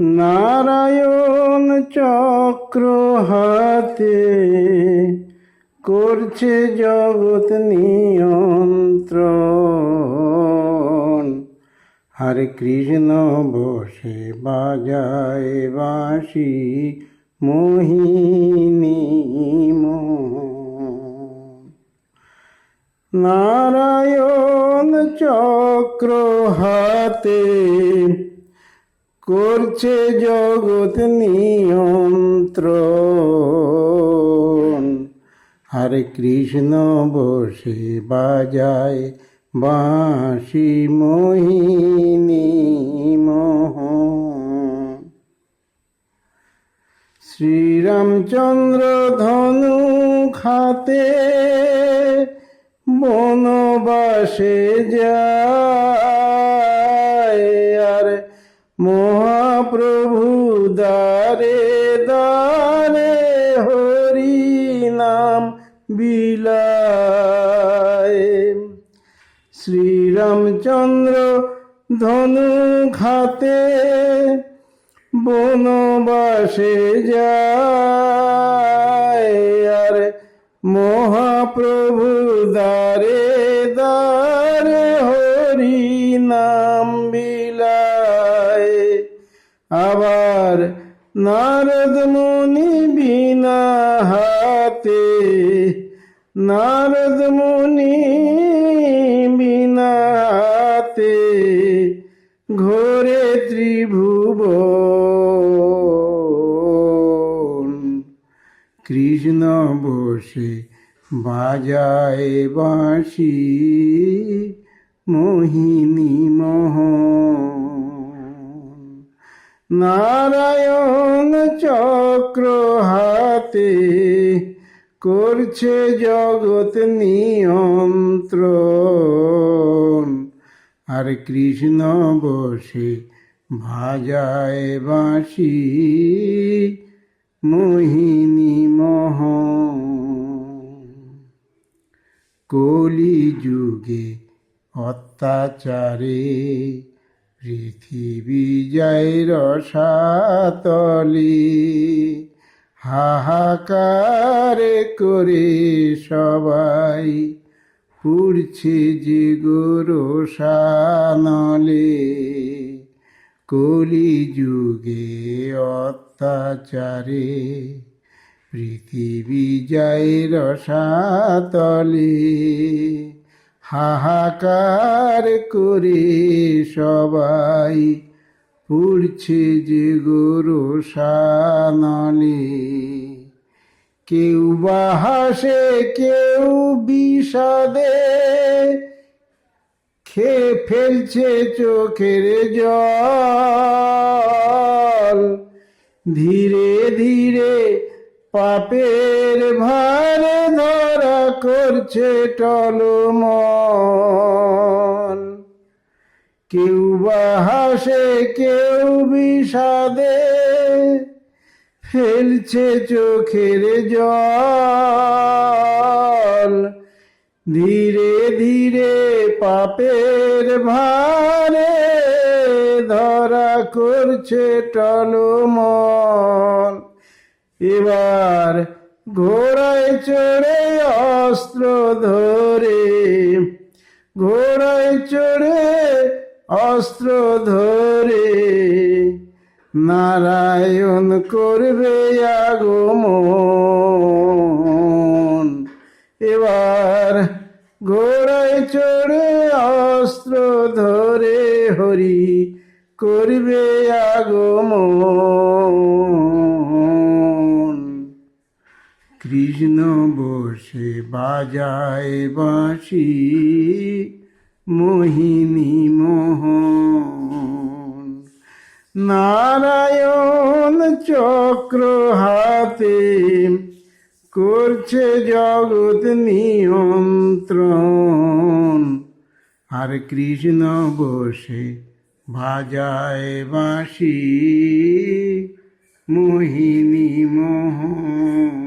নারায়ণ চক্র হাতে করছে জগৎ নিয়ন্ত্রণ। হরে কৃষ্ণ বসে বাজায় বাঁশি মোহিনী মোহন। নারায়ণ চক্র হাতে করছে জগৎ নিয়ন্ত্রণ। হরে কৃষ্ণ বসে বাজায় বাঁশি মোহিনী মোহন। শ্রীরামচন্দ্র ধনু হাতে বনবাসে যায়, আর মহাপ্রভু দ্বারে দ্বারে হরি নাম বিলায়। শ্রীরামচন্দ্র ধনু হাতে বনবাসে যায়, আর মহাপ্রভু দ্বারে দ্বারে হরি নাম বিলায়। আবার নারদ মুনি বিনা হাতে, নারদ মুনি বিনা হাতে ঘোরে ত্রিভুবন। কৃষ্ণ বসে বাজায় বাঁশি মোহিনী মোহন। নারায়ণ চক্র হাতে করছে জগৎ নিয়ন্ত্রণ। আর কৃষ্ণ বসে বাজায় বাঁশি মোহিনী মোহন। কলি যুগে অত্যাচারে পৃথিবী যায় রসাতলে, হাহাকার করে সবাই পুড়ছে যে গোরসানলে। কলি যুগে অত্যাচারে পৃথিবী যায় রসাতলে, হাহাকার করে সবাই পুড়ছে যে গোরসানলে। কেউ বা হাসে কেউ বিষাদে, খেয়ে ফেলছে চোখের জল। ধীরে ধীরে পাপের ভারে ধরা করছে টলমল। কেউ বা হাসে কেউ বিষাদে, ফেলছে চোখের জল। ধীরে ধীরে পাপের ভারে ধরা করছে টলমল। এবার ঘোড়ায় চড়ে অস্ত্র ধরে, ঘোড়ায় চড়ে অস্ত্র ধরে নারায়ণ করবে আগমন। এবার ঘোড়ায় চড়ে অস্ত্র ধরে হরি করবে আগমন। কৃষ্ণ বসে বাজায় বাঁশি মোহিনী মোহন। নারায়ণ চক্র হাতে করছে জগৎ নিয়ন্ত্রণ। আর কৃষ্ণ বসে বাজায় বাঁশি মোহিনী মোহন।